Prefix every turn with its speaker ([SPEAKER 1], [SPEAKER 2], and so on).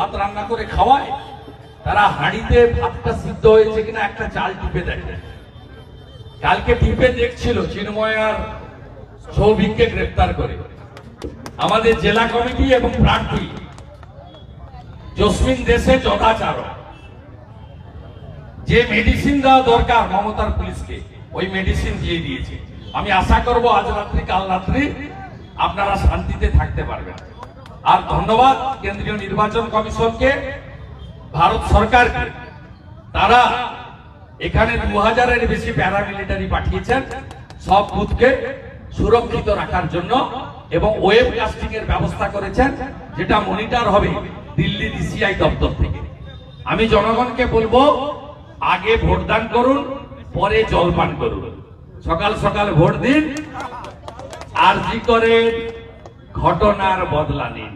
[SPEAKER 1] ভাত রান্না করে খাওয়ায়, তারা হাঁড়িতে ভাতটা সিদ্ধ হয়েছে কিনা একটা চাল টিপে দেখে। কালকে টিপে দেখছিল চিন্ময় আর সৌভিককে গ্রেফতার করে। আমাদের জেলা কমিটি এবং প্রার্থী জসমিন দেশে যথাচার, যে মেডিসিন দেওয়া দরকার মমতার পুলিশকে ওই মেডিসিন দিয়ে দিয়েছে। আমি আশা করব আজ রাত্রি কাল রাত্রি আপনারা শান্তিতে থাকতে পারবেন। আর ধন্যবাদ কেন্দ্রীয় নির্বাচন কমিশনকে, ভারত সরকারকে। তারা এখানে 2000-এর বেশি প্যারামিলিটারি পাঠিয়েছেন সব বুথকে সুরক্ষিত রাখার জন্য, এবং ওয়েব কাস্টিং এর ব্যবস্থা করেছেন, যেটা মনিটর হবে দিল্লি ডিসিআই দপ্তর থেকে। আমি জনগণকে বলবো, আগে ভোটদান করুন, পরে জলপান করুন। সকাল সকাল ভোট দিন, আরজি করে ঘটনার বদলা নিন।